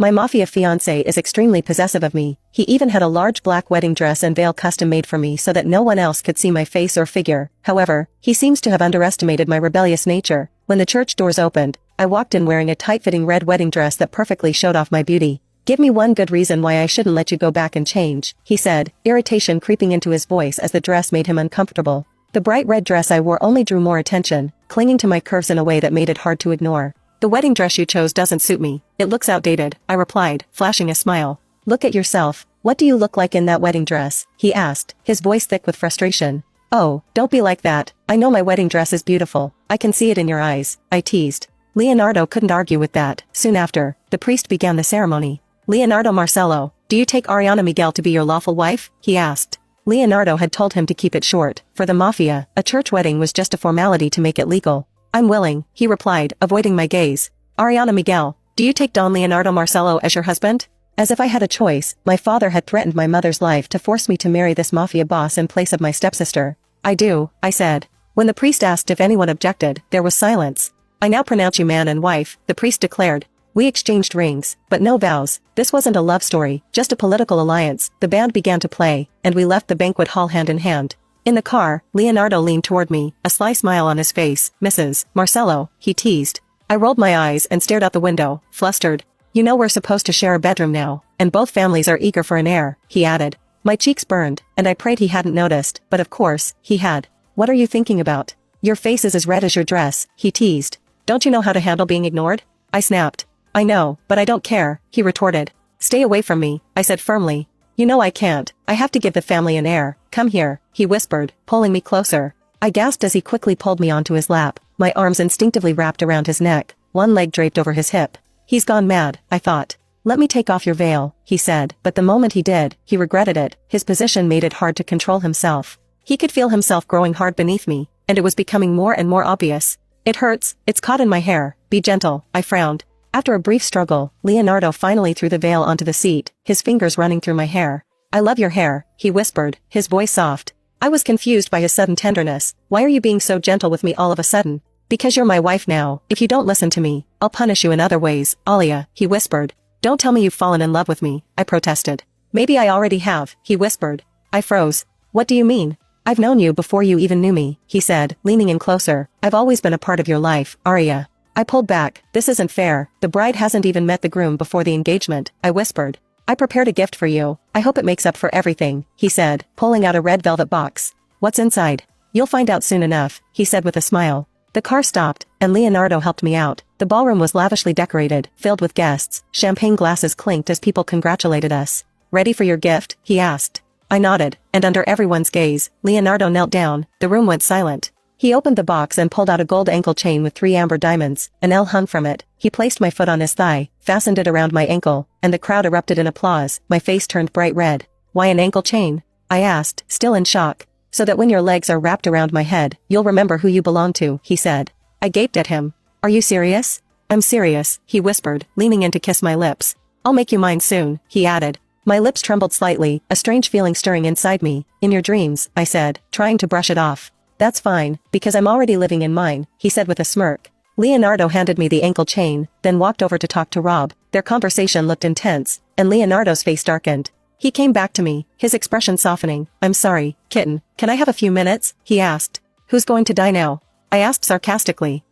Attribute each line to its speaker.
Speaker 1: My mafia fiancé is extremely possessive of me. He even had a large black wedding dress and veil custom made for me so that no one else could see my face or figure. However, he seems to have underestimated my rebellious nature. When the church doors opened, I walked in wearing a tight-fitting red wedding dress that perfectly showed off my beauty. "Give me one good reason why I shouldn't let you go back and change," he said, irritation creeping into his voice as the dress made him uncomfortable. The bright red dress I wore only drew more attention, clinging to my curves in a way that made it hard to ignore. "The wedding dress you chose doesn't suit me. It looks outdated," I replied, flashing a smile. "Look at yourself. What do you look like in that wedding dress?" he asked, his voice thick with frustration. "Oh, don't be like that. I know my wedding dress is beautiful. I can see it in your eyes," I teased. Leonardo couldn't argue with that. Soon after, the priest began the ceremony. "Leonardo Marcello, do you take Ariana Miguel to be your lawful wife?" he asked. Leonardo had told him to keep it short. For the mafia, a church wedding was just a formality to make it legal. "I'm willing," he replied, avoiding my gaze. "Ariana Miguel, do you take Don Leonardo Marcello as your husband?" As if I had a choice, my father had threatened my mother's life to force me to marry this mafia boss in place of my stepsister. "I do," I said. When the priest asked if anyone objected, there was silence. "I now pronounce you man and wife," the priest declared. We exchanged rings, but no vows. This wasn't a love story, just a political alliance. The band began to play, and we left the banquet hall hand in hand. In the car, Leonardo leaned toward me, a sly smile on his face. "Mrs. Marcello," he teased. I rolled my eyes and stared out the window, flustered. "You know we're supposed to share a bedroom now, and both families are eager for an heir," he added. My cheeks burned, and I prayed he hadn't noticed, but of course, he had. "What are you thinking about? Your face is as red as your dress," he teased. "Don't you know how to handle being ignored?" I snapped. "I know, but I don't care," he retorted. "Stay away from me," I said firmly. "You know I can't. I have to give the family an heir. Come here," he whispered, pulling me closer. I gasped as he quickly pulled me onto his lap, my arms instinctively wrapped around his neck, one leg draped over his hip. "He's gone mad," I thought. "Let me take off your veil," he said, but the moment he did, he regretted it. His position made it hard to control himself. He could feel himself growing hard beneath me, and it was becoming more and more obvious. "It hurts, it's caught in my hair. Be gentle," I frowned. After a brief struggle, Leonardo finally threw the veil onto the seat, his fingers running through my hair. "I love your hair," he whispered, his voice soft. I was confused by his sudden tenderness. "Why are you being so gentle with me all of a sudden?" "Because you're my wife now. If you don't listen to me, I'll punish you in other ways, Alia," he whispered. "Don't tell me you've fallen in love with me," I protested. "Maybe I already have," he whispered. I froze. "What do you mean?" "I've known you before you even knew me," he said, leaning in closer. "I've always been a part of your life, Aria." I pulled back. "This isn't fair. The bride hasn't even met the groom before the engagement," I whispered. "I prepared a gift for you. I hope it makes up for everything," he said, pulling out a red velvet box. "What's inside?" "You'll find out soon enough," he said with a smile. The car stopped, and Leonardo helped me out. The ballroom was lavishly decorated, filled with guests. Champagne glasses clinked as people congratulated us. "Ready for your gift?" he asked. I nodded, and under everyone's gaze, Leonardo knelt down. The room went silent. He opened the box and pulled out a gold ankle chain with 3 amber diamonds. An L hung from it. He placed my foot on his thigh, fastened it around my ankle, and the crowd erupted in applause. My face turned bright red. "Why an ankle chain?" I asked, still in shock. "So that when your legs are wrapped around my head, you'll remember who you belong to," he said. I gaped at him. "Are you serious?" "I'm serious," he whispered, leaning in to kiss my lips. "I'll make you mine soon," he added. My lips trembled slightly, a strange feeling stirring inside me. "In your dreams," I said, trying to brush it off. "That's fine, because I'm already living in mine," he said with a smirk. Leonardo handed me the ankle chain, then walked over to talk to Rob. Their conversation looked intense, and Leonardo's face darkened. He came back to me, his expression softening. "I'm sorry, kitten. Can I have a few minutes?" he asked. "Who's going to die now?" I asked sarcastically.